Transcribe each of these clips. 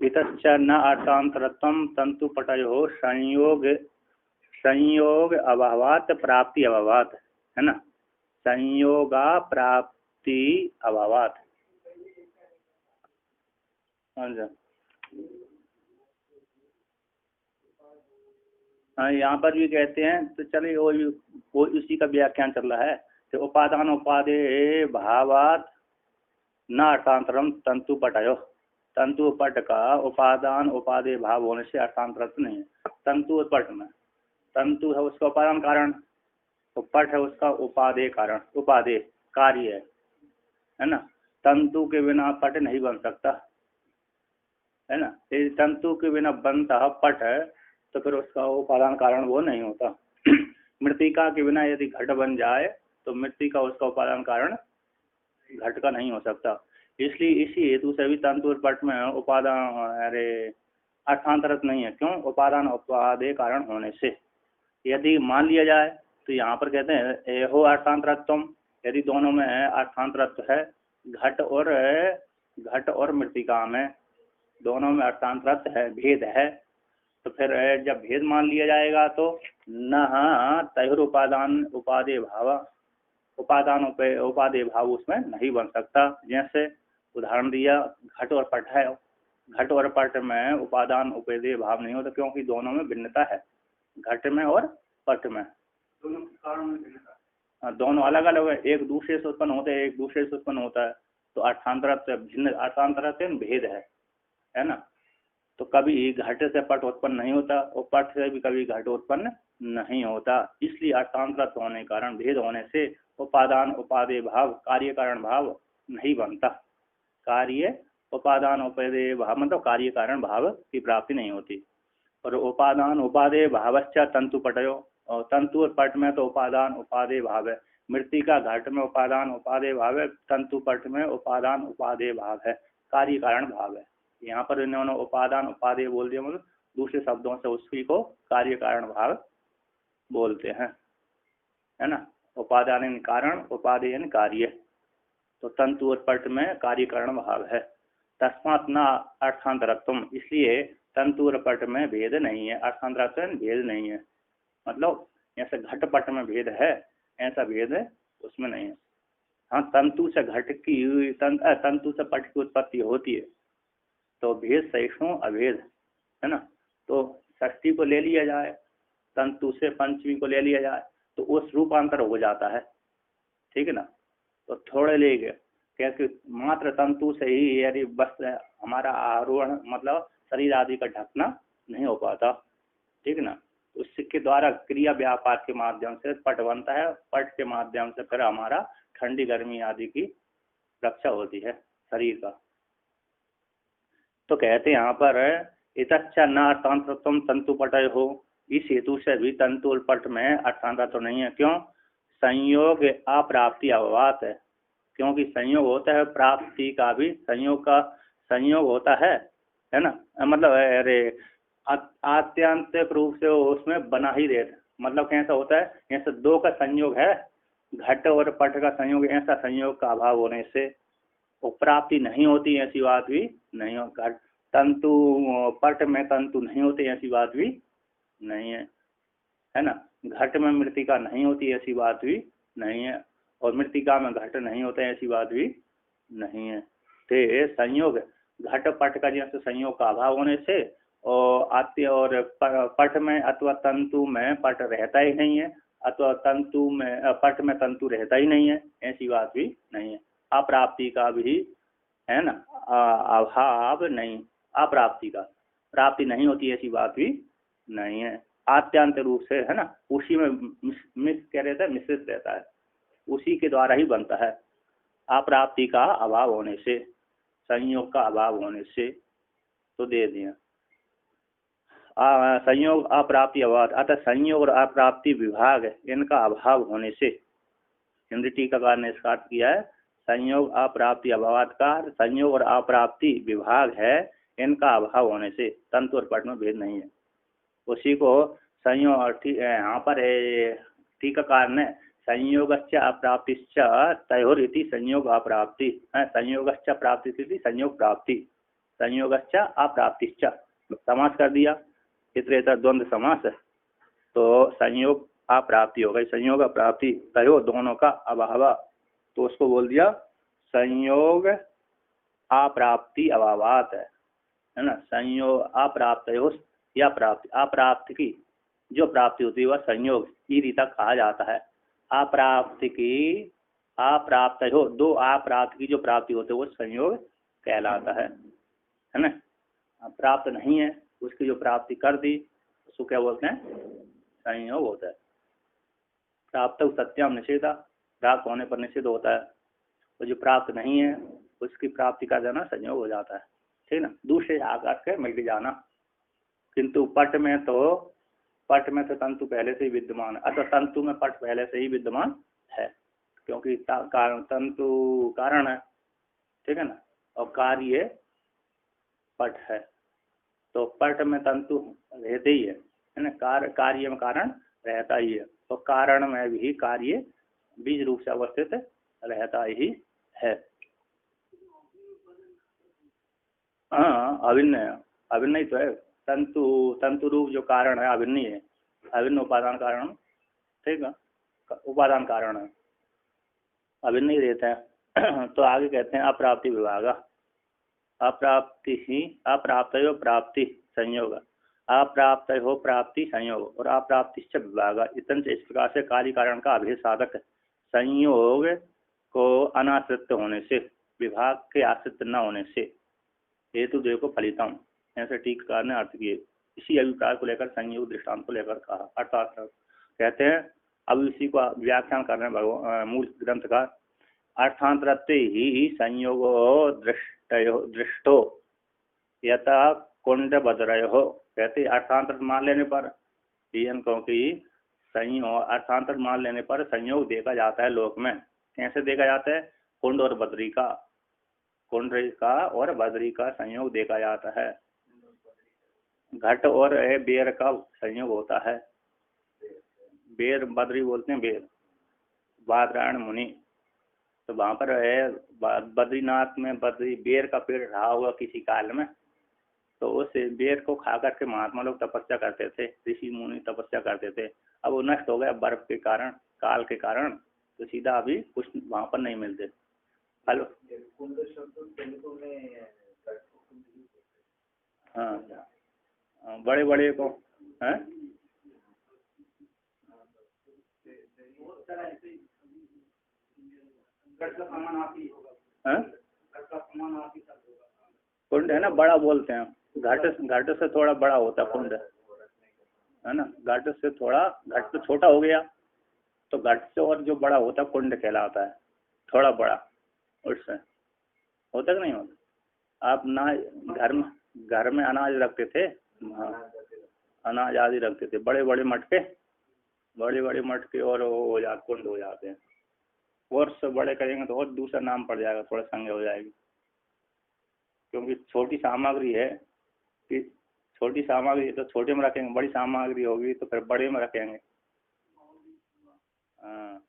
इतश्च न अर्थांतरत्वं तंतुपटयोः संयोग अभावात् प्राप्ति अभावात्, है ना, संयोगा प्राप्ति अभावात्। हाँ, यहाँ पर भी कहते हैं, तो चलिए वो उसी का व्याख्यान चल रहा है। तो उपादान उपादेय भावात् न अर्थांतरम तंतुपटयो, तंतुपट का उपादान उपादेय भाव होने से अर्थांतर नहीं है। तंतुपट में तंतु है उसका उपादान कारण, तो पट है उसका उपादेय कारण, उपादेय कार्य है ना। तंतु के बिना पट नहीं बन सकता, है ना। यदि तंतु के बिना बनता पट है तो फिर उसका उपादान कारण वो नहीं होता। मृतिका के बिना यदि घट बन जाए तो मृतिका उसका उपादान कारण घट का नहीं हो सकता। इसलिए इसी हेतु से भी तंतु और पट में उपादान अर्थांतरत नहीं है। क्यों? उपादान उपादेय कारण होने से। यदि मान लिया जाए तो यहाँ पर कहते हैं एहो अर्थांतरत्वम, यदि दोनों में अर्थांतरत्व है, घट और मृतिका में दोनों में अर्थांतरत्व है, भेद है, तो फिर जब भेद मान लिया जाएगा तो न तैर उपादान उपादेय भाव, उपादान उपादेय भाव उसमें नहीं बन सकता। जैसे उदाहरण दिया, घट और पट है, घट और पट में उपादान उपादेय भाव नहीं होता क्योंकि दोनों में भिन्नता है, घट में और पट में दोनों कारण में भिन्नता। दोनों अलग अलग है, एक दूसरे से उत्पन्न होते हैं, एक दूसरे से उत्पन्न होता है, तो अर्थांतरत्व भिन्न, अर्थांतरत्व भेद है ना। तो कभी घट से पट उत्पन्न नहीं होता और पट से भी कभी घट उत्पन्न नहीं होता। इसलिए अर्थांतरत्व होने के कारण, भेद होने से उपादान उपादेय भाव, कार्य कारण भाव नहीं बनता। कार्य उपादान उपादेय भाव मतलब कार्य कारण भाव की प्राप्ति नहीं होती। और उपादान उपादेय भावश्च तंतुपटयो, और तंतु और पट में तो उपादान उपादेय भाव है। मृतिका घट में उपादान उपादेय भाव है, तंतुपट में उपादान उपादेय भाव है, कार्य कारण भाव है। यहाँ पर इन्होंने उपादान उपादेय बोल दिया, मतलब दूसरे शब्दों से उसी को कार्य कारण भाव बोलते हैं, है ना। उपादान कारण, उपादेय कार्य, तो तंतु और पट में कार्य कारण भाव है। तस्मात् न अर्थांतरत्वम, इसलिए तंतु और पट में भेद नहीं है, अर्थांतरत्व भेद नहीं है। मतलब जैसे घट पट में भेद है, ऐसा भेद उसमें नहीं है। हाँ, तंतु से घट की तंतु से पट की उत्पत्ति होती है, तो भेद सहिष्णु अभेद, है ना। तो षष्ठी को ले लिया जाए, तंतु से पंचमी को ले लिया जाए तो उस रूपांतर हो जाता है, ठीक है ना। तो थोड़े लेके कैसे मात्र तंतु से ही यदि बस हमारा आरोहण मतलब शरीर आदि का ढकना नहीं हो पाता, ठीक है ना। उसके द्वारा क्रिया व्यापार के माध्यम से पट बनता है, पट के माध्यम से फिर हमारा ठंडी गर्मी आदि की रक्षा होती है शरीर का। तो कहते यहाँ पर इतच्च न अर्थांतरत्वम तंतुपटय हो, इस हेतु से भी तंतु और पट में अर्थांतर तो नहीं है। क्यों? संयोग अप्राप्ति अभावात है, क्योंकि संयोग होता है, प्राप्ति का भी संयोग होता है ना। मतलब अरे आत्यंतिक रूप से उसमें बना ही रहता, मतलब कैसा होता है, जैसे दो का संयोग है, घट और पट का संयोग, ऐसा संयोग का अभाव होने से वो प्राप्ति नहीं होती, ऐसी बात भी नहीं हो। घट तंतु पट में तंतु नहीं होते, ऐसी बात भी नहीं है ना। घट में मृतिका नहीं होती, ऐसी बात भी नहीं है, और मृतिका में घट नहीं होता, ऐसी बात भी नहीं है। तो संयोग घट पट का जैसे संयोग का अभाव होने से और आत्य और पट में अथवा तंतु में पट रहता ही नहीं है, अथवा तंतु में पट में तंतु रहता ही नहीं है, ऐसी बात भी नहीं है। अप्राप्ति का भी है ना अभाव नहीं, अप्राप्ति का प्राप्ति नहीं होती, ऐसी बात भी नहीं है। आत्यांत रूप से है ना, उसी में क्या रहता है, मिश्रित रहता है, उसी के द्वारा ही बनता है। अप्राप्ति का अभाव होने से, संयोग का अभाव होने से, तो दे दिया संयोग अप्राप्ति अभाव, अतः संयोग और अप्राप्ति विभाग इनका अभाव होने से, हिंदी टीकाकार ने इसका अर्थ किया है संयोग अप्राप्ति अभावात का संयोग और अप्राप्ति विभाग है, इनका अभाव होने से तंतु और पट में भेद नहीं है। उसी को संयोग यहाँ पर टीकाकार ने संयोगश्च अप्राप्तिश्च तयोरिति संयोग अप्राप्ति, संयोगश्च प्राप्ति संयोग प्राप्ति, संयोगश्च अप्राप्तिश्च, समास कर दिया, इतरेतर द्वंद्व समास है, तो संयोग अप्राप्ति हो गई, संयोग अप्राप्ति तयो दोनों का अभाव, तो उसको बोल दिया संयोग अप्राप्ति अभावात है ना। संयोग अप्राप्त या प्राप्ति, अप्राप्ति की जो प्राप्ति होती है वह संयोग ई रीता कहा जाता है। अप्राप्ति की अप्राप्त हो, दो अप्राप्त की जो प्राप्ति होती है वो संयोग कहलाता है ना। प्राप्त नहीं है उसकी जो प्राप्ति कर दी उसको क्या बोलते हैं, संयोग होता है। प्राप्त सत्यम निषेधा, प्राप्त होने पर निषेध होता है, तो जो प्राप्त नहीं है उसकी प्राप्ति का जाना संयोग हो जाता है, ठीक ना। दूसरे आकार के मिल जाना, किंतु पट में तो तंतु पहले से ही विद्यमान है, अतः तंतु में पट पहले से ही विद्यमान है, क्योंकि तंतु कारण है, ठीक है ना, और कार्य पट है, तो पट में तंतु रहते ही है ना, कार्य में कारण रहता ही है, तो कारण में भी कार्य बीज रूप से अवस्थित रहता ही है। हाँ, अभिन्न ही तो है, तंतु रूप जो कारण है अभिन्न ही है, अभिन्न उपादान कारण, ठीक है, उपादान कारण है, अभिन्न ही रहता है। तो आगे कहते हैं अप्राप्ति विभाग, अप्राप्ति ही अप्राप्त हो प्राप्ति संयोग, अप्राप्त हो प्राप्ति संयोग और अप्राप्ति विभाग, इस प्रकार से कार्य कारण का अभेद साधक संयोग को अनाश्रित होने से, विभाग के आश्रित न होने से, हेतु देव को फलितम, ऐसे टीकाकार ने अर्थ किए। इसी अभिप्राय को लेकर संयोग दृष्टांत को लेकर कहा, अर्थात कहते हैं अब इसी को व्याख्यान कर रहे हैं मूल ग्रंथ का, अर्थांतरते ही संयोगो दृष्टो यथा कुंड बदरयो, कहते अर्थांतर मान लेने पर, क्योंकि संयोग अर्थांतर मान लेने पर संयोग देखा जाता है लोक में, कैसे देखा जाता है, कुंड और बद्री का, कुंड का और बद्री का संयोग देखा जाता है, घट और बेर का संयोग होता है, बेर बद्री बोलते हैं, बेर बादरायण मुनि, तो वहाँ पर है बद्रीनाथ में बद्री बेर का पेड़ रहा हुआ किसी काल में, तो उस बेर को खा करके महात्मा लोग तपस्या करते थे, ऋषि मुनि तपस्या करते थे, अब वो नष्ट हो गया बर्फ के कारण, काल के कारण, तो सीधा अभी कुछ वहाँ पर नहीं मिलते। हेलो, हाँ, बड़े बड़े को हैं, कुंड है ना, बड़ा बोलते हैं, घाट से थोड़ा बड़ा होता है कुंड, है ना, घाट से थोड़ा, घाट तो छोटा हो गया, तो घाट से और जो बड़ा होता है कुंड कहलाता है, थोड़ा बड़ा, उससे होता कि नहीं होता। आप ना घर में अनाज रखते थे, हाँ, अनाज आदि रखते थे, बड़े बड़े मटके और वो हो जाते, कुंड हो जाते हैं, और से बड़े करेंगे तो और दूसरा नाम पड़ जाएगा, थोड़ा संज्ञा हो जाएगी, क्योंकि छोटी सामग्री है कि छोटी सामग्री तो छोटे में रखेंगे, बड़ी सामग्री होगी तो फिर बड़े में रखेंगे। हाँ,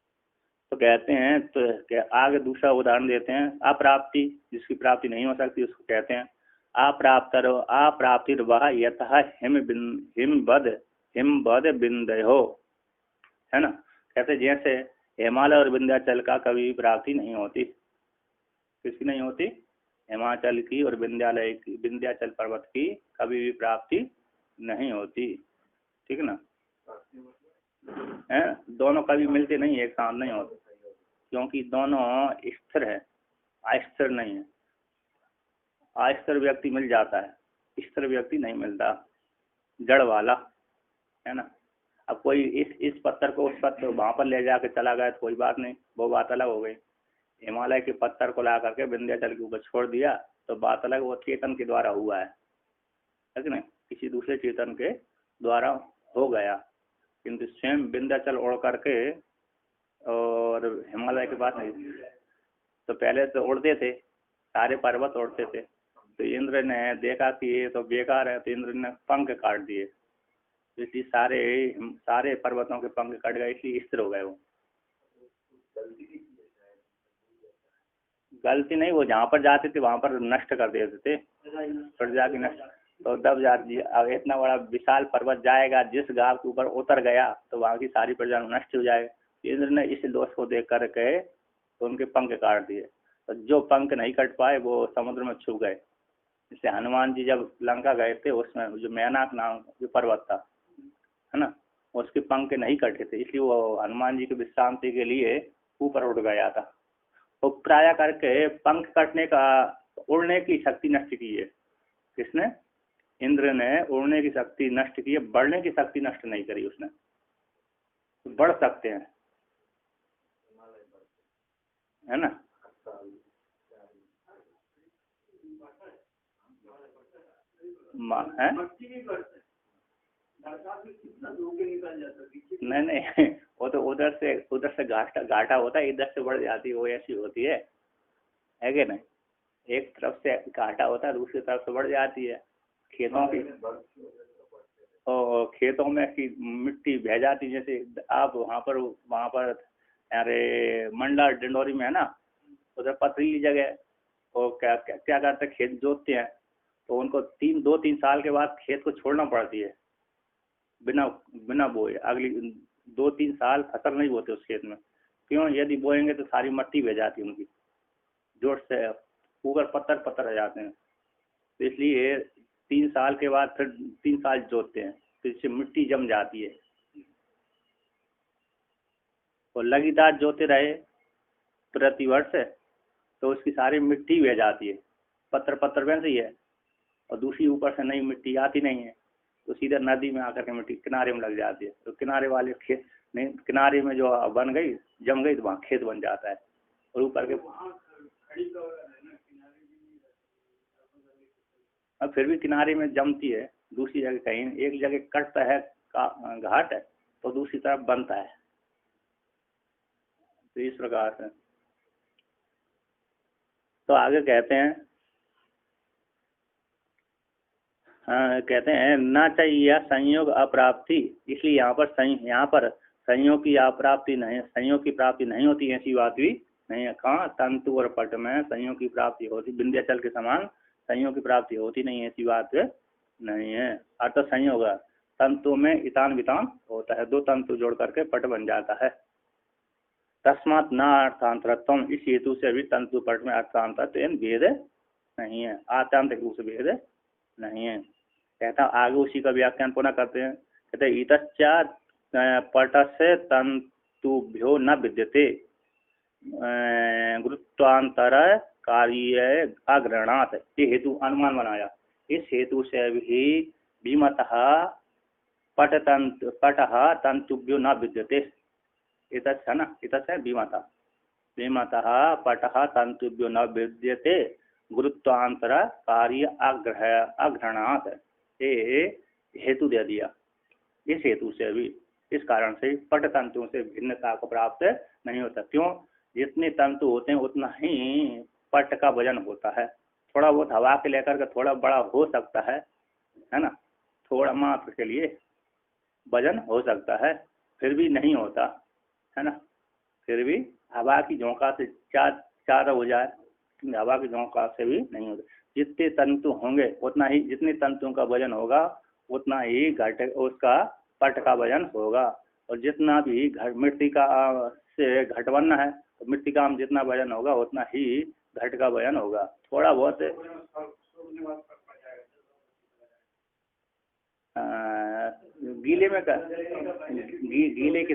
तो कहते हैं, तो आगे दूसरा उदाहरण देते हैं, अप्राप्ति, जिसकी प्राप्ति नहीं हो सकती उसको कहते हैं अप्राप्तिर वह यथा हिमवद बिंदयो, है ना, कहते जैसे हिमालय और विंध्याचल का कभी प्राप्ति नहीं होती, किसकी नहीं होती, हिमाचल की और विंध्याचल पर्वत की कभी भी प्राप्ति नहीं होती, ठीक है ना, है, दोनों कभी मिलते नहीं, एक साथ नहीं होते, क्योंकि दोनों स्थिर है, अस्थिर नहीं है। अस्थिर व्यक्ति मिल जाता है, स्थिर व्यक्ति नहीं मिलता, जड़ वाला, है ना। अब कोई इस पत्थर को उस पत्थर वहाँ पर ले जाके चला गया तो कोई बात नहीं, वो बात अलग हो गई। हिमालय के पत्थर को ला करके विंध्याचल के ऊपर छोड़ दिया तो बात अलग, वो चेतन के द्वारा हुआ है कि नहीं, किसी दूसरे चेतन के द्वारा हो गया, किंतु स्वयं विंध्याचल उड़ करके और हिमालय के पास नहीं, तो पहले तो उड़ते थे, सारे पर्वत उड़ते थे, तो इंद्र ने देखा कि ये तो बेकार है, तो इंद्र ने पंख काट दिए, इसलिए सारे पर्वतों के पंख कट गए, इसलिए स्थिर हो गए वो। गलती नहीं, वो जहाँ पर जाते थे वहाँ पर नष्ट कर देते थे, प्रजा की नष्ट, तो दब जाती। अब इतना बड़ा विशाल पर्वत जाएगा, जिस गांव के ऊपर उतर गया तो वहाँ की सारी प्रजा नष्ट हो जाएगा। इंद्र ने इस दोष को देख करके तो उनके पंख काट दिए, तो जो पंख नहीं कट पाए वो समुद्र में छुप गए। जैसे हनुमान जी जब लंका गए थे, उसमें जो मैनाक नाम जो पर्वत था, है ना, उसके पंख नहीं कटे थे, इसलिए वो हनुमान जी की विश्रांति के लिए ऊपर उड़ गया था। तो प्राय करके पंख कटने का, उड़ने की शक्ति नष्ट की है किसने? इंद्र ने उड़ने की शक्ति नष्ट की है, बढ़ने की शक्ति नष्ट नहीं करी उसने। तो बढ़ सकते हैं, है ना। है नहीं नहीं, वो तो उधर से घाटा होता है, इधर से बढ़ जाती है, वो ऐसी होती है कि नहीं। एक तरफ से घाटा होता है, दूसरी तरफ से बढ़ जाती है। खेतों की, और खेतों में की मिट्टी बह जाती, जैसे आप वहाँ पर अरे मंडला डिंडोरी में है ना, उधर पथरीली जगह, वो क्या करते हैं, खेत जोतते हैं, तो उनको 2-3 साल के बाद खेत को छोड़ना पड़ती है, बिना बिना बोए। अगली 2-3 साल फसल नहीं बोते उस खेत में। क्यों? यदि बोएंगे तो सारी मिट्टी बह जाती है उनकी, जोर से ऊपर पत्थर पत्थर रह जाते हैं। तो इसलिए 3 साल के बाद फिर 3 साल जोतते हैं, तो इससे मिट्टी जम जाती है। और लगातार जोते रहे प्रतिवर्ष, तो उसकी सारी मिट्टी बह जाती है, पत्थर पत्थर वैसे ही है, और दूसरी ऊपर से नई मिट्टी आती नहीं है, तो सीधा नदी में आकर के मिट्टी किनारे में लग जाती है। तो किनारे वाले खेत नहीं, किनारे में जो बन गई, जम गई, तो वहाँ खेत बन जाता है। और ऊपर के अब फिर भी किनारे में जमती है, दूसरी जगह कहीं, एक जगह कटता है घाट है, तो दूसरी तरफ बनता है। तो इस प्रकार से तो आगे कहते हैं, कहते हैं न चाहिए संयोग अप्राप्ति। इसलिए यहाँ पर संयोग की अप्राप्ति नहीं, संयोग की प्राप्ति नहीं होती, ऐसी बात भी नहीं है। कहाँ? तंतु और पट में संयोग की प्राप्ति होती, विंध्याचल के समान संयोग की प्राप्ति होती नहीं, ऐसी बात नहीं है। अर्थात संयोग तंतु में इतान वितान होता है, 2 तंतु जोड़ करके पट बन जाता है। तस्मात् न अर्थांतरत्व, इस हेतु से भी तंतु पट में अर्थांतर भेद नहीं है, आत्यांतिक रूप से भेद नहीं है। कहता आगे उसी का व्याख्यान पुनः करते हैं। कहते इतश्चा पटस्य तंतुभ्यो न विद्यते गुरुत्वांतर कार्य अग्रहणात्, ये हेतु अनुमान बनाया। इस हेतु से भी विमतः पटः तंतुभ्यो न विद्यते, इतश्च न, इतश्च विमतः पटः तंतुभ्यो न विद्यते गुरुत्वांतर कार्य अग्रहणात्, ये हेतु दे दिया। इस हेतु से भी, इस कारण से पट तंतुओं से भिन्नता को प्राप्त नहीं होता। क्यों? जितने तंतु होते हैं उतना ही पट का वजन होता है। थोड़ा बहुत हवा के लेकर के थोड़ा बड़ा हो सकता है ना, थोड़ा मात्र के लिए वजन हो सकता है, फिर भी नहीं होता है ना। फिर भी हवा की झोंका से चार हो जाए, हवा की झोंका से भी नहीं होता। जितने तंतु होंगे उतना ही, जितने तंतुओं का वजन होगा उतना ही उसका पट का वजन होगा। और जितना भी मिट्टी का से घट बनना है, तो मिट्टी का जितना वजन होगा उतना ही घट का वजन होगा। थोड़ा बहुत गीले में गीले की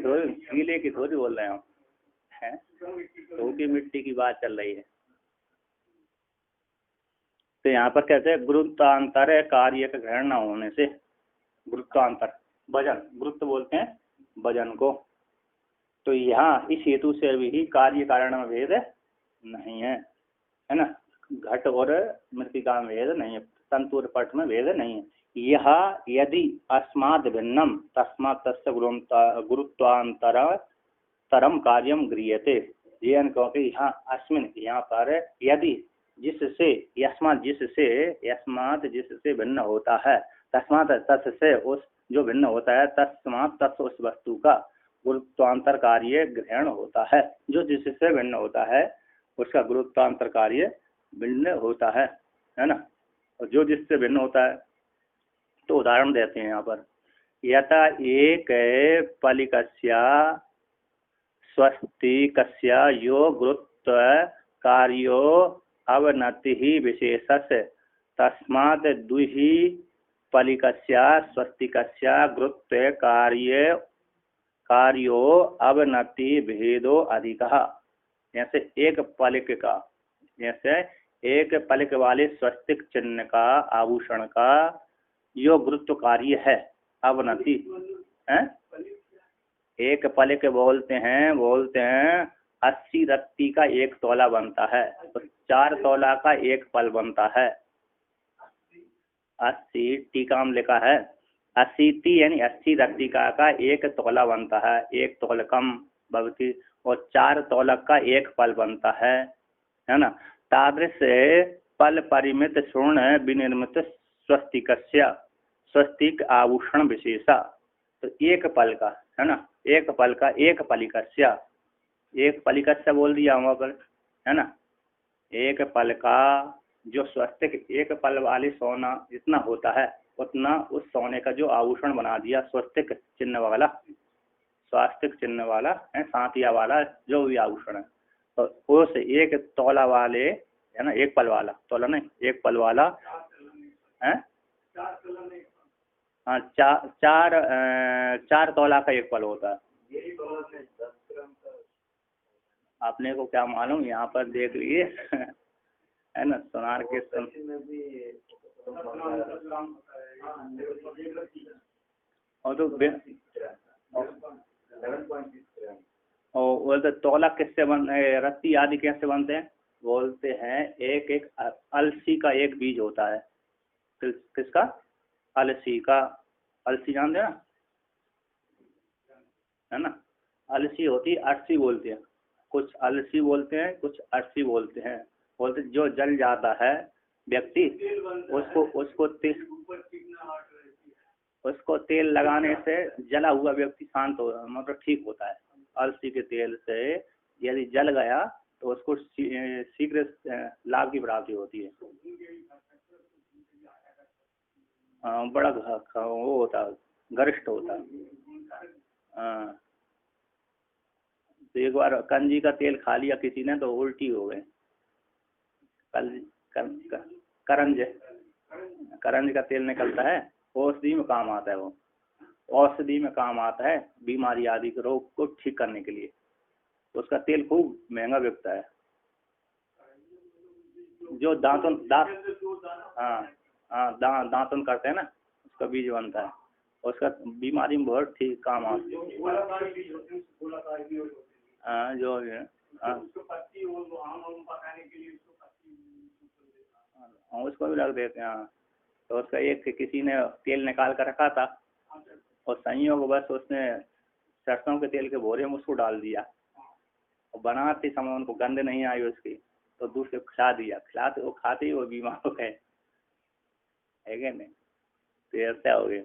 थोड़ी बोल रहे हैं, तो की मिट्टी की बात चल रही है। तो यहाँ पर कहते हैं गुरुत्वांतर कार्य का ग्रहण न होने से, गुरुत्वांतर वजन, गुरुत्व बोलते हैं वजन को। तो यहाँ इस हेतु से भी कार्य कारण में भेद नहीं है ना, घट और मृतिका में भेद नहीं है, तंतु और पट में भेद नहीं है। यह यदि अस्माद् भिन्नम तस्मात् तस्य गुरुत्वांतर तरम कार्यम गृह्यते, क्योंकि यहाँ अस्मिन, यहाँ पर यदि जिससे, यस्मात् जिससे भिन्न होता है, तस्मात् तत्से उस जो भिन्न होता है, तस्मात् तत्स उस वस्तु का गुरुत्वांतर कार्य ग्रहण होता है। जो जिससे भिन्न होता है उसका गुरुत्वांतर कार्य भिन्न होता है ना। और जो जिससे भिन्न होता है, तो उदाहरण देते हैं यहाँ पर, यथा एक पलिकस्या स्वस्तिकस्या यो गुरुत्व कार्यो अवनति विशेषस्य तस्मात् द्विहि पलिकस्या स्वस्तिकस्या गुरुत्व कार्यो अवनति भेदो अधिकः। जैसे एक पलिक का, जैसे एक पलिक वाले स्वस्तिक चिन्ह का, आभूषण का यो गुरुत्व कार्य है, अवनति है। एक पलिक बोलते हैं 80 रत्ती का एक तोला बनता है, तो 4 तोला का एक पल बनता है। 80 टीका में लिखा है 80 यानी 80 रत्तिका का एक तोला बनता है, एक तोलकम भवती, और 4 तोलक का एक पल बनता है ना। तादृश पल परिमित स्वर्ण विनिर्मित स्वस्तिक आभूषण विशेषा। तो एक पल का है ना, एक पल का, एक पलिकस्या, एक पलिकस्या बोल दिया वहाँ पर है ना। एक पल का जो स्वस्तिक, एक पल वाले सोना जितना होता है उतना उस सोने का जो आभूषण बना दिया, स्वस्तिक चिन्ह वाला, स्वास्तिक चिन्ह वाला है, सांतिया वाला जो भी आभूषण है, तो उस एक तोला वाले है ना, एक पल वाला, तोला नहीं, एक पल वाला है। हाँ, चार तोला का एक पल होता है। आपने को क्या मालूम, यहाँ पर देख लिए है ना, सोनार के और तो बोलते तोला किससे रत्ती आदि कैसे बनते हैं, बोलते हैं एक एक अलसी का एक बीज होता है। किसका? अलसी का। अलसी जानते हैं ना, है ना। अलसी होती, अरसी बोलते हैं, कुछ अलसी बोलते हैं, कुछ अरसी बोलते हैं। बोलते जो जल जाता है व्यक्ति, उसको तेल लगाने से जला हुआ व्यक्ति शांत हो, मतलब ठीक होता है। अलसी के तेल से यदि जल गया तो उसको शीघ्र लाभ की प्राप्ति होती है। बड़ा वो होता है, गरिष्ठ होता है। तो एक बार कंजी का तेल खा लिया किसी ने तो उल्टी हो गए। करंज का तेल निकलता है, औषधि में काम आता है, वो औषधि में काम आता है, बीमारी आदि के रोग को ठीक करने के लिए। उसका तेल खूब महंगा बिकता है। जो दांतन करते हैं ना, उसका बीज बनता है, उसका बीमारी में बहुत ठीक काम आता है। हाँ, जो है उसको भी लग देते हैं। हाँ, तो उसका एक किसी ने तेल निकाल कर रखा था, और संयोग बस उसने सरसों के तेल के भोरे में उसको डाल दिया, और बनाते समय उनको गंध नहीं आई उसकी, तो दूसरे खिला दिया। खिलाते वो खाते ही वो बीमार हो गए, है क्या नहीं। तो ऐसा हो गया।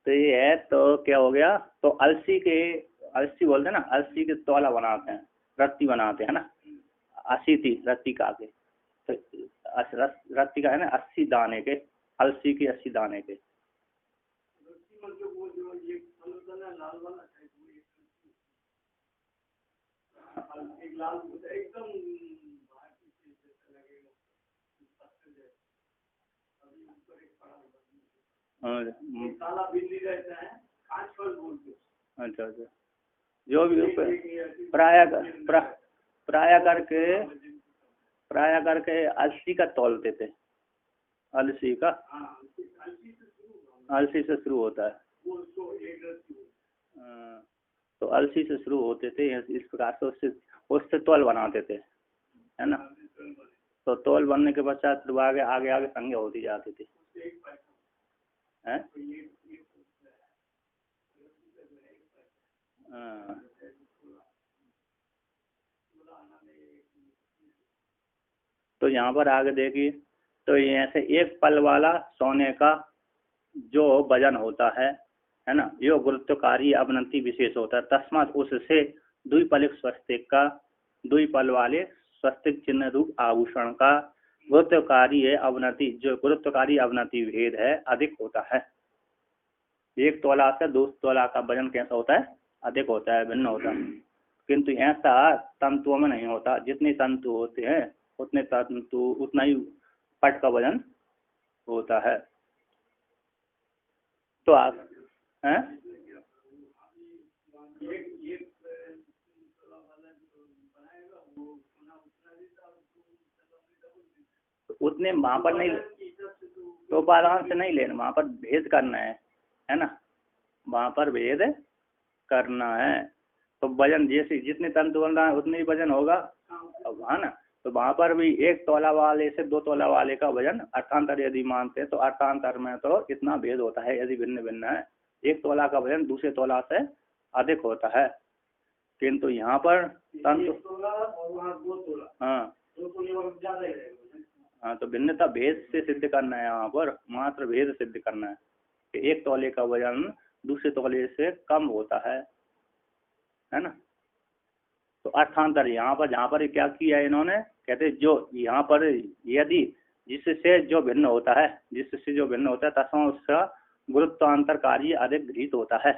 तो ये है, तो क्या हो गया, तो अलसी बोलते हैं ना, अलसी के तोला बनाते हैं, रत्ती बनाते हैं ना, 80 थी रत्ती का के, तो रत्ती का है ना 80 दाने के, अलसी के 80 दाने के। अच्छा अच्छा, जो भी प्राय करके अलसी का तोलते थे। अलसी का, अलसी से शुरू होता है, तो अलसी से शुरू होते थे इस प्रकार से, उससे तोल बनाते थे, है ना। तो तोल बनने के पश्चात फिर आगे आगे आगे संज्ञा होती जाती थी, हैं। तो यहाँ पर आगे देखिए, तो यहाँ से एक पल वाला सोने का जो वजन होता है ना, यो गुरुत्वकारी अवनति विशेष होता है। तस्मात उससे द्विपलिक स्वस्तिक का द्विपल वाले स्वस्तिक चिन्ह रूप आभूषण का गुरुत्वकारी अवनति, जो गुरुत्वकारी अवनति भेद है अधिक होता है। 1 तोला से 2 तोला का वजन कैसा होता है? अधिक होता है, भिन्न होता है। किंतु ऐसा तंतुओं में नहीं होता। जितने तंतु होते हैं उतने तंतु उतना ही पट का वजन होता है। तो आप हैं उतने वहाँ पर नहीं, तो उपादान से नहीं लेना, वहाँ पर भेद करना है ना, वहाँ पर भेद करना है। तो वजन जैसे जितने तंतु बन रहा है उतने ही वजन होगा, है ना। तो वहाँ पर भी 1 तोला वाले से 2 तोला वाले का वजन अर्थांतर यदि मानते हैं तो अर्थांतर में तो इतना भेद होता है यदि भिन्न भिन्न है। 1 तोला का वजन दूसरे तोला से अधिक होता है। किंतु यहाँ पर तंतु हाँ, तो भिन्नता भेद से सिद्ध करना है, यहाँ पर मात्र भेद सिद्ध करना है कि 1 तोले का वजन दूसरे तोले से कम होता है ना। तो अर्थांतर यहाँ पर जहाँ पर क्या किया है इन्होंने, कहते जो यहाँ पर यदि जिससे जो भिन्न होता है, जिससे जो भिन्न होता है तस्मा उसका गुरुत्वांतर कार्य अधिक गृहीत होता है।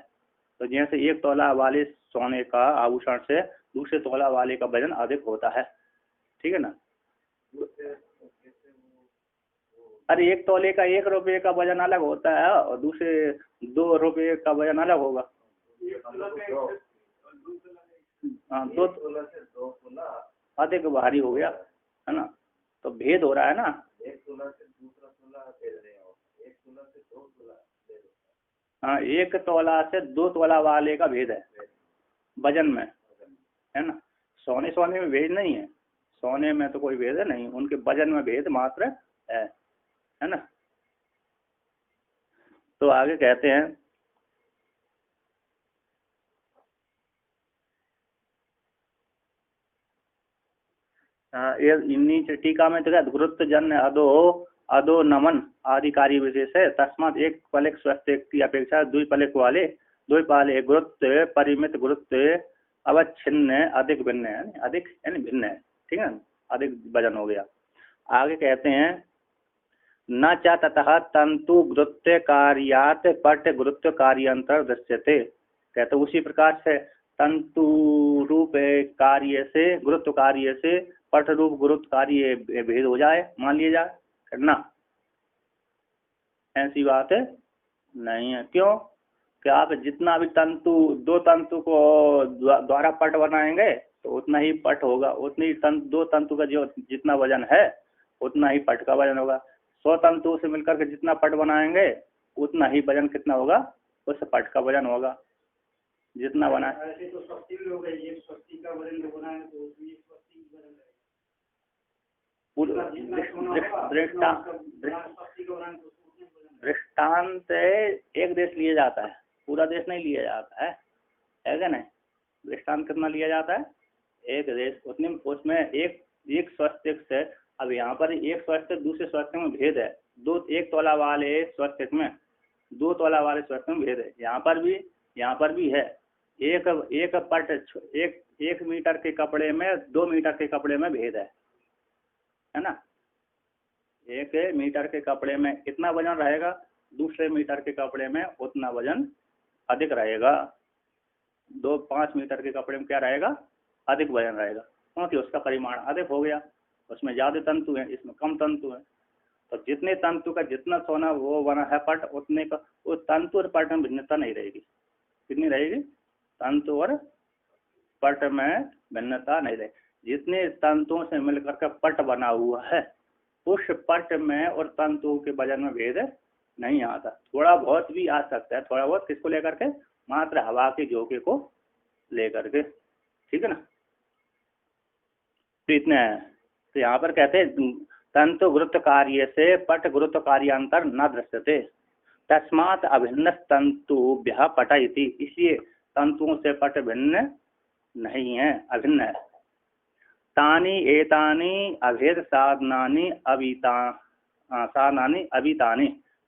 तो जैसे 1 तोला वाले सोने का आभूषण से दूसरे तोला वाले का वजन अधिक होता है, ठीक है ना। अरे 1 तोले का 1 रुपये का वजन अलग होता है और दूसरे 2 रुपये का वजन अलग होगा। हाँ, 2 अधिक भारी हो गया, है ना। तो भेद हो रहा है ना। 1 तोला से दूसरा तोला भेद रहे हो, 1 तोला से 2 तोला भेद होता है। हाँ, 1 तोला से 2 तोला वाले का भेद है वजन में, है ना। सोने में भेद नहीं है, सोने में तो कोई भेद है नहीं, उनके वजन में भेद मात्र है ना। तो आगे कहते हैं ये नीचे टीका में तो क्या गुरुत्व जन्य अधो नमन आदि कार्य विशेष है। तस्मात 1 पलक स्वस्तिक की अपेक्षा द्विपलक वाले द्विपाले गुरुत्व परिमित गुरुत्व अवच्छिन्न अधिक भिन्न है, अधिक यानी भिन्न है, ठीक है, अधिक वजन हो गया। आगे कहते हैं न च ततः तंतु गुरुत्व कार्यात पट गुरुत्व कार्यांतर दृश्यते। कहते उसी प्रकार से तंतु रूप कार्य से गुरुत्व कार्य से पट रूप गुरुत्व कार्य भेद हो जाए, मान लिया जाए, करना ऐसी बात है नहीं है। क्यों? कि आप जितना भी तंतु 2 तंतु को द्वारा पट बनाएंगे तो उतना ही पट होगा, उतनी ही 2 तंतु का जो जितना वजन है उतना ही पट का वजन होगा। 100 तंतु से मिलकर के जितना पट बनाएंगे उतना ही वजन कितना होगा, उस पट का वजन होगा जितना बना। ऐसे तो शक्ति भी हो गई, एक शक्ति का वजन जो बनाए तो उसमें शक्ति वजन दृष्टांत एक देश लिया जाता है, पूरा देश नहीं लिया जाता है क्या नहीं। दृष्टांत कितना लिया जाता है? एक देश, उतने उसमें एक स्वस्तिक से, अब यहाँ पर 1 स्वस्तिक दूसरे स्वस्तिक में भेद है। 1 तोला वाले स्वस्तिक में 2 तोला वाले स्वस्तिक में भेद है। यहाँ पर भी है। एक पट 1 मीटर के कपड़े में 2 मीटर के कपड़े में भेद है ना। 1 मीटर के कपड़े में कितना वजन रहेगा, दूसरे मीटर के कपड़े में उतना वजन अधिक रहेगा। 5 मीटर के कपड़े में क्या रहेगा, अधिक वजन रहेगा, क्योंकि उसका परिमाण अधिक हो गया, उसमें ज़्यादा तंतु हैं, इसमें कम तंतु हैं। तो जितने तंतु का जितना सोना वो बना है पट, उतने का वो तंतु और पट में भिन्नता नहीं रहेगी। कितनी रहेगी? तंतु और पट में भिन्नता नहीं रहेगी। जितने तंतुओं से मिलकर का पट बना हुआ है उस पट में और तंतुओं के वजन में भेद नहीं आता। थोड़ा बहुत भी आ सकता है, थोड़ा बहुत किसको लेकर के, मात्र हवा के झोंके को लेकर के, ठीक है ना। तो इतने है। तो यहाँ पर कहते हैं तंतु गुरुत्व कार्य से पट गुरुत्व कार्यांतर न दृश्यते तस्मात् अभिन्न तंतुभ्यः पट इति। इसलिए तंतुओं से पट भिन्न नहीं है, अभिन्न है। तानि एतानि अभेद साधनानि अभितानि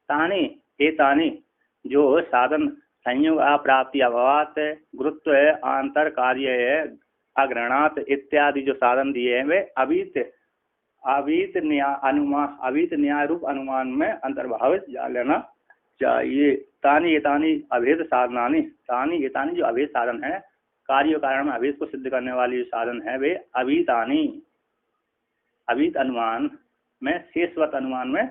तानि एतानि जो साधन संयोग अप्राप्ति अभावात गुरुत्व आंतर कार्य अग्रहणात इत्यादि जो साधन दिए हैं वे अवीत न्याय रूप अनुमान में अंतर्भावित जा लेना चाहिए। तानी एतानी अभेद साधनानि, तानी एतानी जो अभेद साधन है, कार्य कारण में अभेद को सिद्ध करने वाली जो साधन है वे अभीतानी, अभीत अनुमान में शेषवत अनुमान में,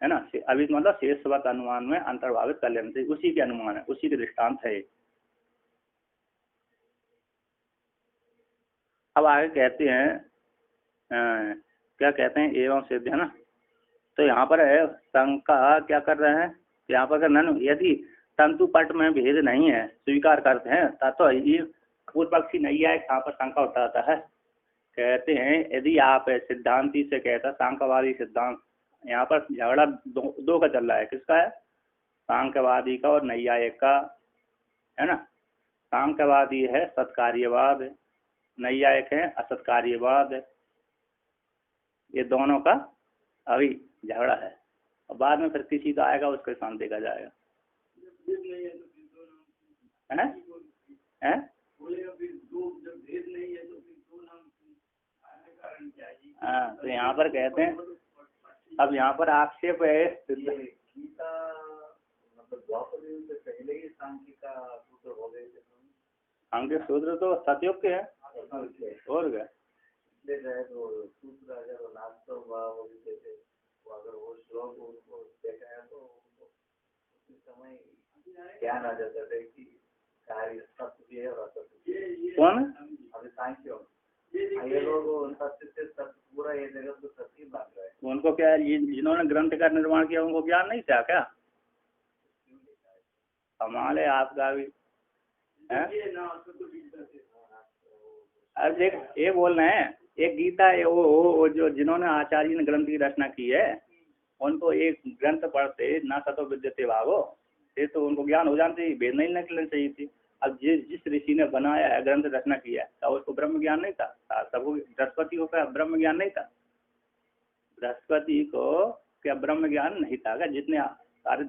है ना, अभीत मतलब शेषवत अनुमान में अंतर्भावित कर लेना चाहिए। उसी के अनुमान है, उसी के दृष्टांत है। अब आगे कहते हैं क्या कहते हैं, एवं सिद्ध, है ना। तो यहाँ पर है शंका क्या कर रहे हैं, यहाँ पर नन यदि तंतु पट में भेद नहीं है स्वीकार करते हैं तो ये पूर्व पक्षी नहीं है, यहाँ पर शंका उठाता है। कहते हैं यदि आप सिद्धांति से कहता, सांख्यवादी सिद्धांत, यहाँ पर झगड़ा दो का चल रहा है। किसका है? सांख्यवादी का और नैयायिक का, है ना। सांख्यवादी है सत्कार्यवाद, नैयायिक है असत्कार्यवाद। ये दोनों का अभी झगड़ा है, और बाद में फिर किसी का आएगा उसके साथ देखा जाएगा। हैं? हाँ, तो यहाँ पर कहते हैं, अब यहाँ पर आक्षेप है गीता मतलब द्वापर युग से पहले ही सांख्य का सूत्र हो गए थे। सांख्य सूत्र तो सतयुग के है और क्या तो सूत्र अगर वास्तव थे, तो अगर वो श्लोक उनको देखा है तो उस समय ज्ञान आ जाता है कि कार्य सत्य भी है और असत्य भी है। कौन? अभी सांख्य ये लोग सत्य से सत्य पूरा ये जगत तो सत्य मान रहा है। उनको क्या है, जिन्होंने ग्रंथ का निर्माण किया उनको ज्ञान नहीं था क्या? कमाल है आपका भी है। अब देख, ये बोल रहे हैं एक गीता है, वो जो जिन्होंने आचार्य ने ग्रंथ की रचना की है उनको एक ग्रंथ पढ़ते ना सतो विद्यते भागो, ये तो उनको ज्ञान हो जाना चाहिए, वेद नहीं निकलना चाहिए थी। अब जिस ऋषि ने बनाया है, ग्रंथ रचना किया है, तो उसको ब्रह्म ज्ञान नहीं था? सबको बृहस्पति को क्या ब्रह्म ज्ञान नहीं था? बृहस्पति को क्या ब्रह्म ज्ञान नहीं था क्या? जितने सारे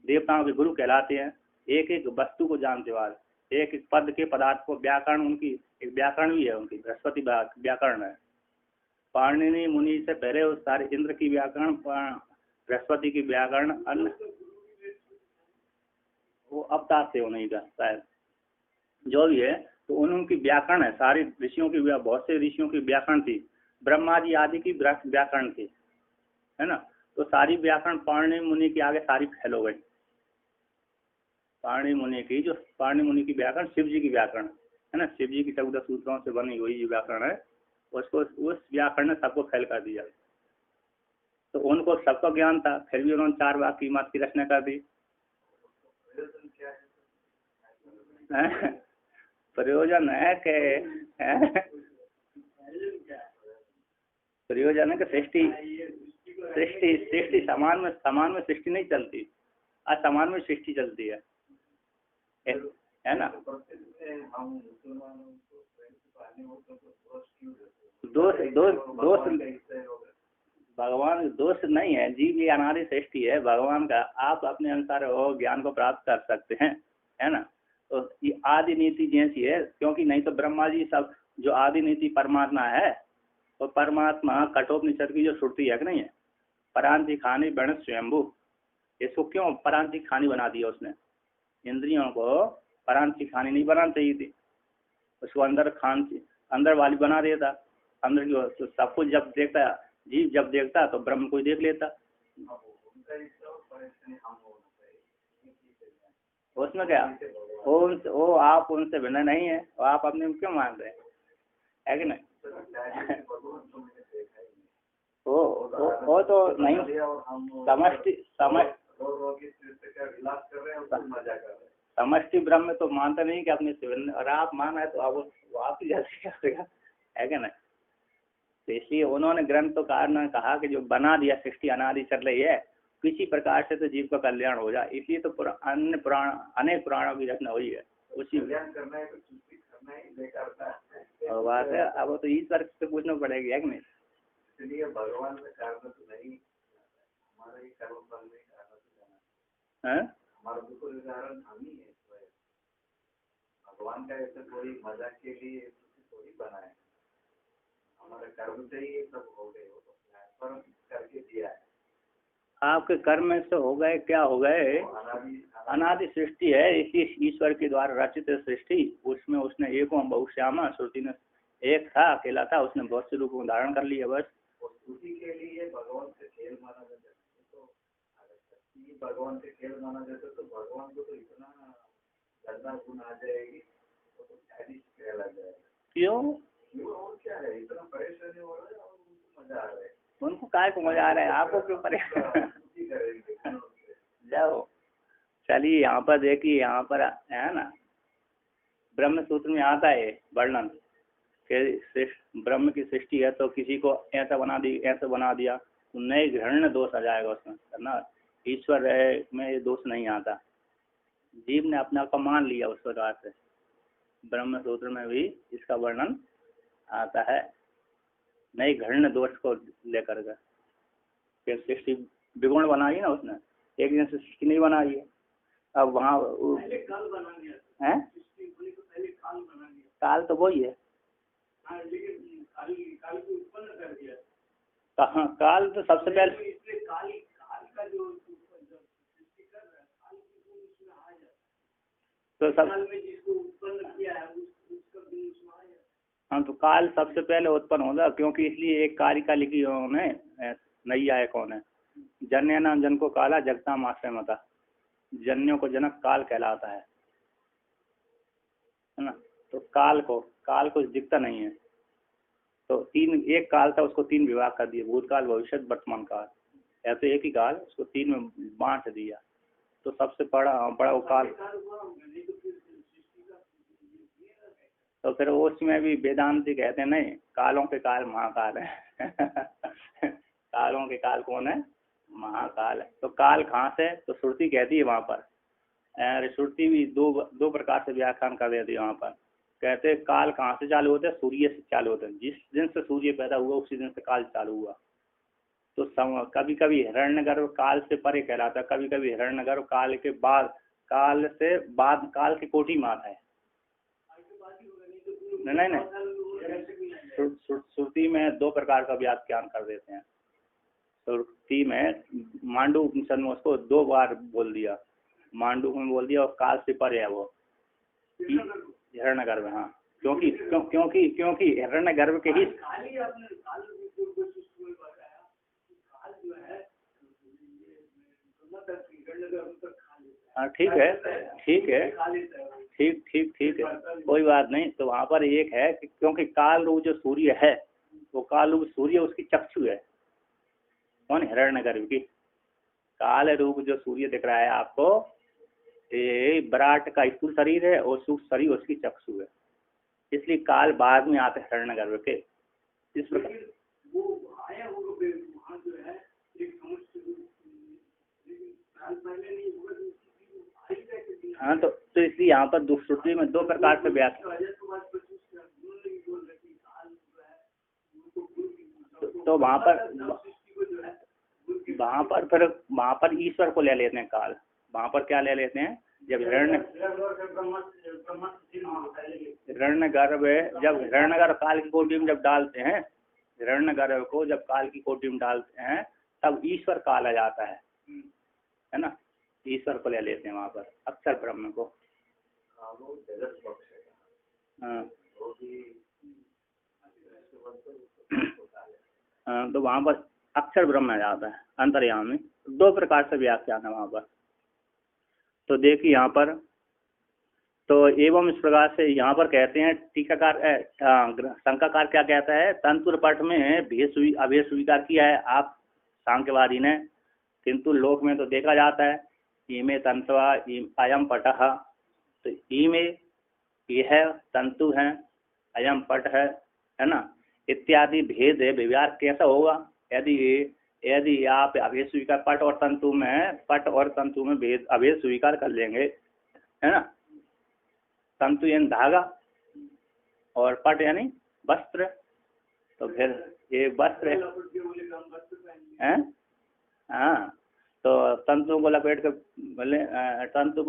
देवताओं के गुरु कहलाते हैं, एक एक वस्तु को जानते वाले, एक एक पद के पदार्थ को, व्याकरण उनकी एक व्याकरण भी है, उनकी बृहस्पति व्याकरण है। पाणिनि मुनि से पहले उस सारे इंद्र की व्याकरण, बृहस्पति की व्याकरण, अन्य वो अवतार थे उन्हीं का शायद, जो भी है। तो उनकी व्याकरण है, सारी ऋषियों की, बहुत से ऋषियों की व्याकरण थी, ब्रह्मा जी आदि की व्याकरण थी, है ना। तो सारी व्याकरण पाणिनि मुनि के आगे सारी फैल हो गई। पाणिनि मुनि की जो पाणिनि मुनि की व्याकरण शिव जी की व्याकरण है ना, शिव जी की 14 सूत्रों से बनी हुई जो व्याकरण है, उसको उस व्याकरण ने सबको फैल कर दिया। तो उनको सबका ज्ञान था, फिर भी उन्होंने 4 वाक्य की मत की रचना कर दी। प्रयोजन है कि प्रयोजन है कि सृष्टि समान में सृष्टि नहीं चलती, असमान में सृष्टि चलती है ना। दोष भगवान दोष नहीं है, जीव ये अनादि सृष्टि है भगवान का, आप अपने अनुसार वो ज्ञान को प्राप्त कर सकते हैं, है ना। तो ये आदि नीति जैसी है, क्योंकि नहीं तो ब्रह्मा जी सब जो आदि नीति परमात्मा है, तो परमात्मा कठोपनिषद की जो श्रुति है कि नहीं है, परांति खानी बण स्वयंभू, इसको क्यों परांति खानी बना दिया उसने? इंद्रियों को परांति खानी नहीं बनानी चाहिए थी, उसको अंदर वाली बना देता। अंदर की तो सब कुछ जब देखता, जीव जब देखता तो ब्रह्म को देख लेता। उसमें क्या वो आप उनसे भिन्न नहीं है, वो आप अपने क्यों मान रहे हैं, है कि नहीं? वो तो नहीं समष्टि ब्रह्म तो मानता नहीं कि अपने से, और आप माना है तो आप ही जैसे करेगा, है क्या नहीं। तो इसलिए उन्होंने ग्रंथकार ने कहा कि जो बना दिया सृष्टि अनादि चल रही है, किसी प्रकार से तो जीव का कल्याण हो जाए, इसलिए तो अनेक पुराणों की रचना हुई है। उसी बात है, अब तो ईश्वर से पूछना पड़ेगा, है कि नहीं। इसलिए भगवान में कारण तो नहीं, हमारा ही कर्म फल में कारण तो जाना है, हमारा दुख कारण हम ही है, भगवान भगवान का ऐसा कोई मजाक के लिए थोड़ी बना है, हमारे कर्म से ही सब हो गए, वो तो प्लान करके दिया है। आपके कर्म से हो गए, क्या हो गए? अनादि सृष्टि है, इसी ईश्वर के द्वारा रचित सृष्टि, उसमें उसने एकों बहुश्यामा, श्रुति ने एक था, अकेला था, उसने बहुत से रूपों धारण कर लिया। बस श्रुति के लिए भगवान से खेल माना जाता है, तो अगर भगवान से खेल माना जाता तो भगवान को तो इतना गंदा गुण आ जाएगी, वो तो खेल आ जाएगा। क्यों? और क्या है, इतना परेशानी हो रहा है और उनको मजा आ रहा है। उनको काय को मजा आ रहा है, आपको क्यों परेशान? जाओ चलिए, यहाँ पर देखिए, यहाँ पर है ना, ब्रह्म सूत्र में आता है वर्णन कि ब्रह्म की सृष्टि है तो किसी को ऐसा बना दिया तो नए घृण्य दोष आ जाएगा उसमें, है ना। ईश्वर में ये दोष नहीं आता, जीव ने अपने आप को मान लिया उस प्रकार से। ब्रह्म सूत्र में भी इसका वर्णन आता है, नई घृण्य दोष को लेकर के। फिर सृष्टि विगुण बनाई ना उसने, एक दिन से सृष्टि नहीं बनाई है। अब वहाँ है काल तो वही है, कहाँ काल तो सबसे पहले, तो सब हाँ, तो काल सबसे पहले उत्पन्न होगा, क्योंकि इसलिए एक कालिका लिखी उन्होंने, नैया है कौन है, जन्य नाम जन को काला जगता माश्रय मता, जन्यों को जनक काल कहलाता है ना। तो काल को दिखता नहीं है, तो एक काल था, उसको 3 विभाग कर दिए, भूतकाल, भविष्य, वर्तमान काल। या तो एक ही काल, उसको 3 में बांट दिया, तो सबसे बड़ा वो काल। तो फिर उसमें भी वेदांती कहते हैं नहीं, कालों के काल महाकाल है। कालों के काल कौन है? महाकाल है। तो काल कहाँ से? तो श्रुति कहती है वहाँ पर, श्रुति भी दो प्रकार से व्याख्यान कर देती है वहाँ पर। कहते हैं काल कहाँ से चालू होते हैं? सूर्य से चालू होते हैं। जिस दिन से सूर्य पैदा हुआ उसी दिन से काल चालू हुआ। तो कभी कभी हिरण्यगर्भ काल से परे कहलाता है, कभी कभी हिरण्यगर्भ काल के बाद, काल से बाद काल की कोटि में आता है। नहीं, श्रुति में 2 प्रकार का व्याख्यान कर देते हैं। श्रुति में मांडू उपनिषद में उसको 2 बार बोल दिया, मांडू में बोल दिया, और काल से परे है वो हिरण्यगर्भ। हाँ, क्योंकि हिरण्यगर्भ के ही, हाँ ठीक है, कोई बात नहीं। तो वहाँ पर एक है कि क्योंकि काल रूप जो सूर्य है, वो काल रूप सूर्य उसकी चक्षु है। कौन? हिरण्यगर्भ की। काल रूप जो सूर्य दिख रहा है आपको, ये विराट का स्थूल शरीर है और सूक्ष्म शरीर उसकी चक्षु है, इसलिए काल बाद में आते हिरण्यगर्भ के। इस प्रकार हाँ, तो इसलिए यहाँ पर श्रुति में 2 प्रकार से व्याख्या। तो वहाँ पर ईश्वर को ले लेते हैं काल। वहाँ पर क्या ले लेते हैं? जब हिरण्यगर्भ जब हिरण्यगर्भ काल की कोटि में जब डालते हैं, हिरण्यगर्भ को जब काल की कोटि में डालते हैं, तब ईश्वर काल आ जाता है ना। ईश्वर को ले लेते हैं वहाँ पर, अक्षर ब्रह्म को। हाँ, तो वहाँ पर अक्षर ब्रह्म आ जाता है, अंतर्यामी। 2 प्रकार से व्याख्यान है वहाँ पर। तो देखिए यहाँ पर, तो एवं इस प्रकार से यहाँ पर कहते हैं टीकाकार, शंकाकार क्या कहता है? तंतुर पट में अभेद स्वीकार किया है आप सांख्यवादी ने, किंतु लोक में तो देखा जाता है इमे तंतवा अयम पटः, तो इमे यह तंतु है, अयम पट है ना, इत्यादि भेद है। व्यवहार कैसा होगा? यदि आप अभेद स्वीकार पट और तंतु में भेद अभेद स्वीकार कर लेंगे, है ना। तंतु यानी धागा और पट यानी वस्त्र, तो फिर ये वस्त्र है। हाँ, तो तंतु को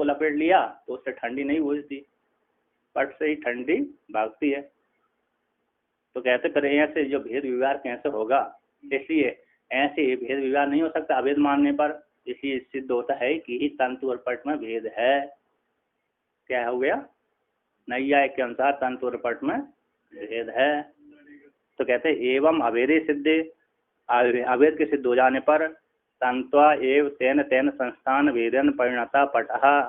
लपेट लिया तो उससे ठंडी नहीं बुझती, पट से ही ठंडी भागती है। तो कहते पर ऐसे जो भेद विवाह कैसे होगा, इसलिए ऐसे भेद विवाह नहीं हो सकता अभेद मानने पर। इसलिए सिद्ध होता है कि तंतु और पट में भेद है। क्या हो गया, नैयायिक के अनुसार तंतु और पट में भेद है। तो कहते एवं अभेदे सिद्धे, अभेद के सिद्ध हो जाने पर तंत्वा एव तेन तेन संस्थान भेदन परिणता पटः।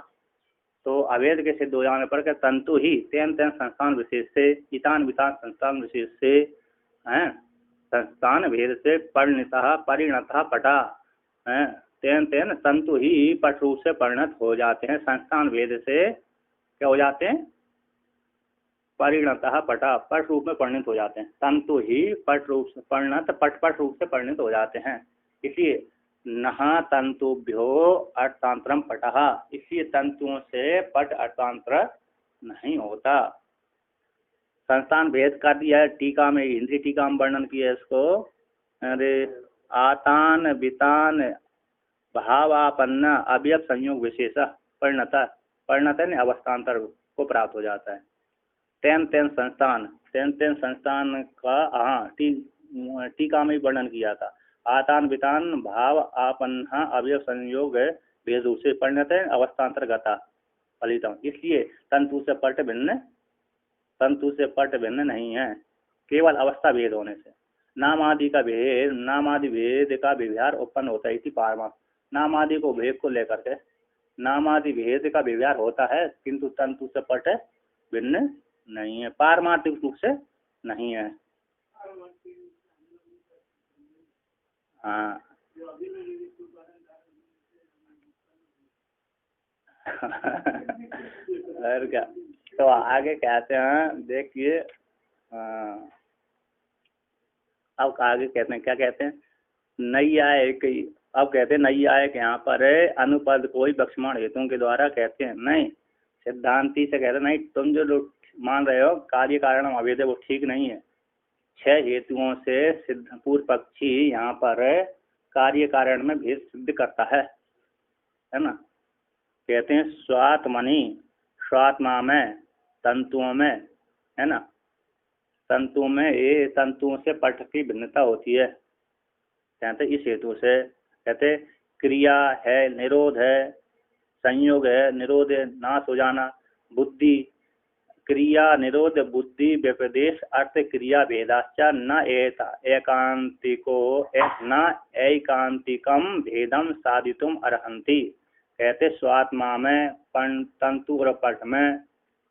तो अभेद के सिद्ध हो जाने पर क्या तंतु ही तेन तेन संस्थान विशेष से, इतान वितान संस्थान विशेष से, हैं संस्थान भेद से परिणतः पटा, हैं तेन तेन तंतु ही पट रूप से परिणत हो जाते हैं। संस्थान भेद से क्या हो जाते हैं, परिणतः पटा, पट रूप में परिणत हो जाते हैं। तंतु ही पट रूप से परिणत, पट रूप से परिणत हो जाते हैं। इसलिए नहा तंतुभ्यो अर्थांतरम पटः, इसलिए तंतुओं से पट अर्थांतर नहीं होता। संस्थान भेद कर दिया है टीका में, हिंदी टीका में वर्णन किया है इसको। अरे आतान वितान भावापन्न अवयव संयोग विशेष परिणत है अवस्थांतर को प्राप्त हो जाता है। तेन तेन संस्थान का टीका में वर्णन किया था। आतान वितान भाव आपन्न अवयव संयोग भेद रूप से परिणत है अवस्थांतरगता फलितम। इसलिए तंतु से पट भिन्न नहीं है, केवल अवस्था भेद होने से। नामादि भेद का व्यवहार उत्पन्न होता है। इसी पारमार्थ नामादि को भेद को लेकर के नामादि भेद का व्यवहार होता है, किंतु तंतु से पट भिन्न नहीं है, पारमार्थिक रूप से नहीं है। हाँ और क्या, तो आगे कहते हैं देखिए, अब आगे कहते हैं, क्या कहते हैं, नैयायिक। अब कहते हैं नैयायिक यहाँ पर अनुपद कोई बक्षमाण हेतुओं के द्वारा कहते हैं नहीं, सिद्धांति से कहते नहीं, तुम जो लोग मान रहे हो कार्य कारण अभेद है वो ठीक नहीं है। 6 हेतुओं से सिद्ध पूर्व पक्षी यहाँ पर कार्य कारण में भेद सिद्ध करता है ना। कहते हैं स्वात्मनि, स्वात्मा में, तंतुओं में, है ना, तंतुओं में ये तंतुओं से पट की भिन्नता होती है। कहते इस हेतु से कहते क्रिया है, निरोध है, संयोग है, निरोध है, नाश हो जाना, बुद्धि, क्रिया निरोध बुद्धि व्यपदेश अर्थ क्रिया भेदाश्च न एकांतिको न ऐकांतिकम भेदम साधितुम अर्हन्ति। कहते स्वात्मा में, तंतु और पट में,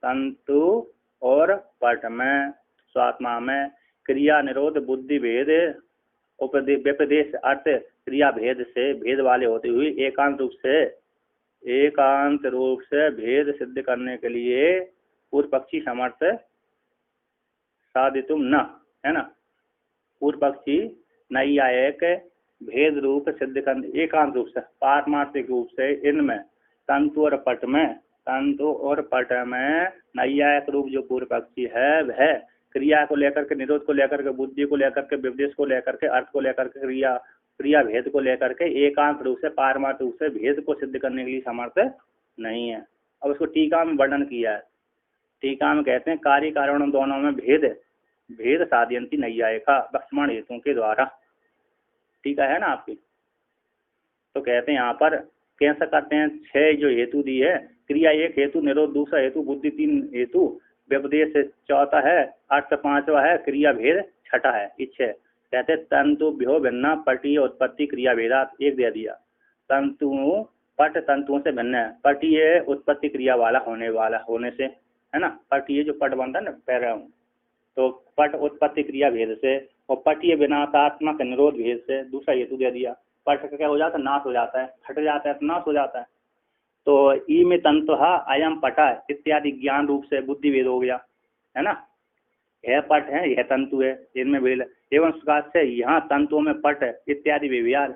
तंतु और पट में, स्वात्मा में क्रिया निरोध बुद्धि भेद व्यपदेश अर्थ क्रिया भेद से भेद वाले होते हुए एकांत रूप से भेद सिद्ध करने के लिए पूर्व पक्षी समर्थ साधितुम न, है ना, पूर्व पक्षी नैयायिक भेद रूप सिद्ध करने एकांत रूप से पारमार्थिक रूप से इनमें तंतु और पट में नैयायिक रूप जो पूर्व पक्षी है वह क्रिया को लेकर के, निरोध को लेकर के, बुद्धि को लेकर के, विपदेश को लेकर के, अर्थ को लेकर के, क्रिया भेद को लेकर के एकांत रूप से पारमार्थिक रूप से भेद को सिद्ध करने के लिए समर्थ नहीं है। अब उसको टीका में वर्णन किया है। टीका में कहते हैं कार्य कारण दोनों में भेद साधयंती नैयायिका लक्ष्मण हेतुओं के द्वारा। टीका है ना आपकी। तो कहते हैं यहाँ पर कैसा करते हैं, 6 जो हेतु दी है, क्रिया 1 हेतु, निरोध दूसरा हेतु, बुद्धि 3 हेतु, व्यपदेश 4था है, अर्थ 5वां है, क्रिया भेद 6ठा है। इच्छे कहते तंतुभ्यो भिन्ना पटी उत्पत्ति क्रिया भेदात 1 दे दिया। तंतु पट तंतुओं से भिन्न है, पटीय उत्पत्ति क्रिया वाला होने से, है ना, पटीय जो पट बनता है ना पैर, तो पट उत्पत्ति क्रिया भेद से, और पटीय विनाशात्मक निरोध भेद से दूसरा हेतु दे दिया। पट का क्या हो जाता है, नाश हो जाता है, हट जाता है तो नाश हो जाता है। तो ई में तंतु अयम पटा इत्यादि ज्ञान रूप से बुद्धि भेद हो गया, है ना, यह पट है यह तंतु है, इनमें भेद। एवं प्रकार से यहाँ तंतुओं में पट इत्यादि व्यवहार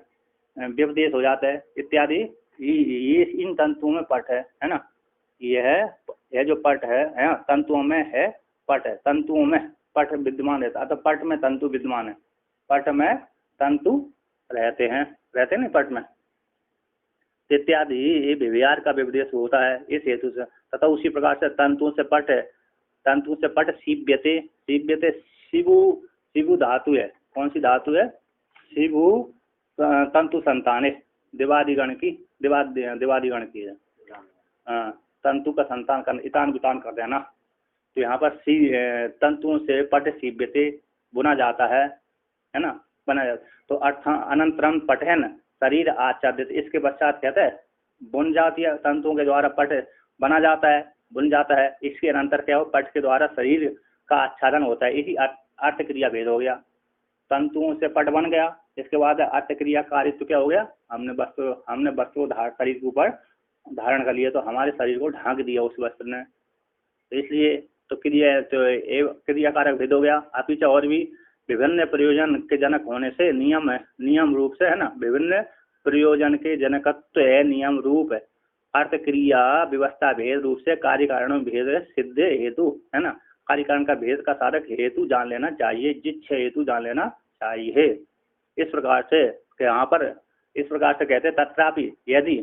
व्यपदेश हो जाता है इत्यादि, ये इन तंतुओं में पट है ना, यह जो पट है तंतुओं में है पट है, तंतुओं में पट विद्यमान रहता है। तो पट में तंतु विद्यमान है, पट में तंतु रहते नहीं पट में इत्यादि, ये व्यवहार का व्यपदेश होता है इस हेतु से। तथा उसी प्रकार से तंतुओं से पट तंतु से पट सीव्यते, सीव्यते शिवु, शिवु धातु है, कौन सी धातु है? शिवु तंतु संताने, दिवादिगण की, दिवादिगण की है। हाँ, तंतु का संतान करना, इतान गुतान कर देना। तो यहाँ पर तंतुओं से पट सीव्यते बुना जाता है ना, बना जाता। तो अर्थ अनंतरम पठन शरीर आच्छादित, इसके पश्चात कहते हैं बुन जाती है, तंतुओं के द्वारा पट बना जाता है, बुन जाता है। इसके अनंतर क्या हो, पट के द्वारा शरीर का आच्छादन होता है। इसी अर्थ क्रिया भेद हो गया। तंतुओं से पट बन गया, इसके बाद अर्थ क्रिया कार्य तो क्या हो गया, हमने वस्त्र शरीर के ऊपर धारण कर लिया, तो हमारे शरीर को ढांक दिया उस वस्त्र ने। तो इसलिए तो क्रिया कारक भेद हो गया। अपिच और भी विभिन्न प्रयोजन के जनक होने से नियम रूप से है ना, विभिन्न प्रयोजन के जनकत्व है, नियम रूप है। अर्थ क्रिया व्यवस्था भेद रूप से कार्य कारणों भेद सिद्ध हेतु है ना, कार्य कारण का भेद का साधक हेतु जान लेना चाहिए, जिच्छ हेतु जान लेना चाहिए। इस प्रकार से यहाँ पर इस प्रकार से कहते हैं तत्रापि यदि,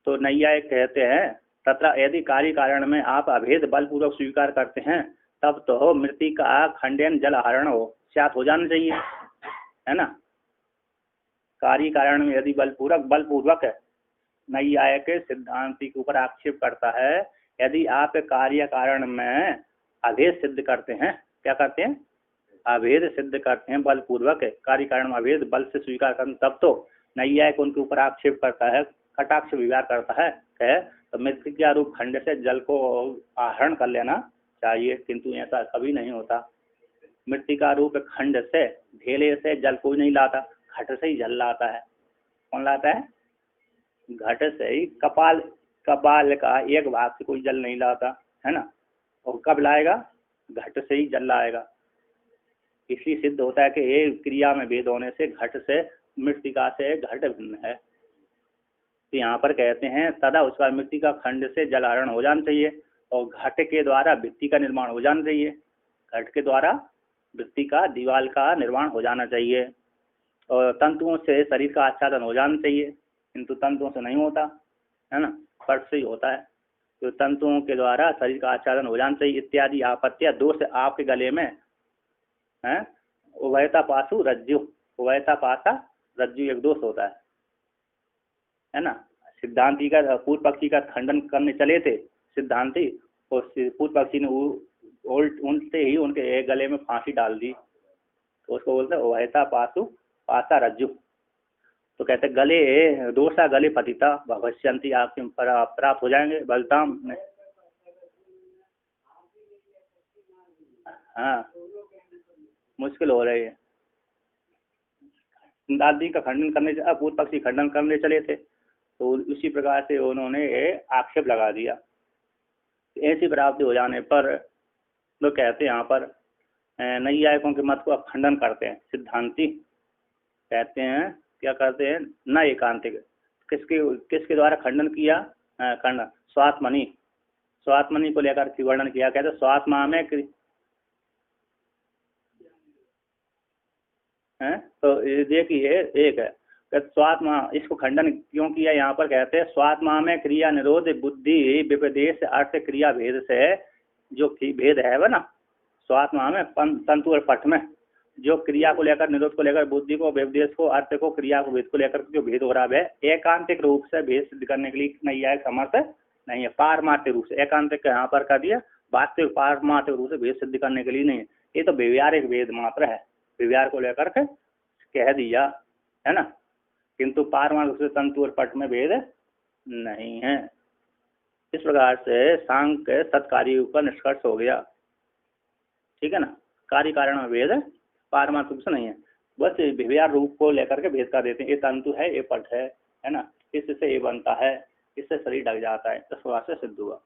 तो नैयायिक कहते हैं तथा यदि कार्य कारण में आप अभेद बलपूर्वक स्वीकार करते हैं, तब तो मृत्यु का खंडन जल आहरण हो जाना चाहिए, है ना। कार्य कारण में यदि बलपूर्वक नैयायिक सिद्धांति के ऊपर आक्षेप करता है, यदि आप कार्य कारण में अभेद सिद्ध करते हैं, क्या करते हैं, अभेद सिद्ध करते हैं बलपूर्वक, कार्य कारण में अभेद बल से स्वीकार करते, तब तो नैयायिक उनके ऊपर आक्षेप करता है, कटाक्ष विचार करता है तो मृत्तिका रूप खंड से जल को आहरण कर लेना चाहिए, किंतु ऐसा कभी नहीं होता। मृत्तिका रूप खंड से, ढेले से जल कोई नहीं लाता, घट से ही जल लाता है। कौन लाता है? घट से ही। कपाल का एक भाग से कोई जल नहीं लाता, है ना। और कब लाएगा? घट से ही जल लाएगा। इसलिए सिद्ध होता है कि ये क्रिया में भेद होने से घट से, मृत्तिका से घट भिन्न है। तो यहाँ पर कहते हैं तदा उसका मृत्तिका खंड से जल आहरण हो जाना चाहिए, और घट के द्वारा भित्ति का निर्माण हो जाना चाहिए, घट के द्वारा भित्ति का, दीवार का निर्माण हो जाना चाहिए, और तंतुओं से शरीर का आच्छादन हो जाना चाहिए, किंतु तंतुओं से नहीं होता, है ना, पट से ही होता है। तो तंतुओं के द्वारा शरीर का आच्छादन हो जाना चाहिए इत्यादि आपत्तियां दोष आपके गले में है। उभयता पासु रज्जु, उभयता पासा रज्जु एक दोष होता है ना। सिद्धांति का, पूर्व पक्षी का खंडन करने चले थे सिद्धांति, और पूर्व पक्षी ने उनसे ही उनके गले में फांसी डाल दी, तो उसको बोलते हैं उभयता पासु पासा रज्जु। तो कहते गले दोषा गले पतिता भविष्यंती, आपके प्राप्त हो जाएंगे बलताम में। हाँ, मुश्किल हो रही है। दादी का खंडन करने, पूर्व पक्षी खंडन करने चले थे, तो उसी प्रकार से उन्होंने आक्षेप लगा दिया। ऐसी प्राप्ति हो जाने पर लोग कहते हैं यहाँ पर नैयायिकों के मत को खंडन करते हैं। सिद्धांति कहते हैं क्या करते हैं, न एकांतिक, किसके द्वारा खंडन किया, खंडन स्वात्मनि को लेकर वर्णन किया। कहते स्वात्मा में है, तो देखिए एक है स्वात्मा, इसको खंडन क्यों किया यहाँ पर कहते हैं स्वात्मा में क्रिया निरोध बुद्धि विपदेश अर्थ क्रिया भेद से जो भेद है वह ना, स्वात्मा में तंतु और पट में जो क्रिया को लेकर, निरोध को लेकर, बुद्धि को, विपदेश को, अर्थ को, क्रिया को, भेद को लेकर जो भेद हो रहा है, एकांतिक रूप से भेद सिद्ध करने के लिए नैयायिक समर्थ नहीं है। पारमार्थिक रूप से, एकांतिक यहाँ पर कर दिया, वास्तविक पारमार्थिक रूप से भेद सिद्ध करने के लिए नहीं है। ये तो व्यवहारिक भेद मात्र है, व्यवहार को लेकर के कह दिया, है ना, किंतु पारमार्थिक रूप से तंतु और पट में भेद नहीं है। इस प्रकार से सांख्य सत्कार्य का निष्कर्ष हो गया, ठीक है ना। कार्य कारण में भेद पारमार्थिक रूप से नहीं है, बस व्यवहार रूप को लेकर के भेद कर देते हैं। ये तंतु है, ये पट है ना, इससे ये बनता है, इससे शरीर ढक जाता है, इस प्रकार से सिद्ध हुआ।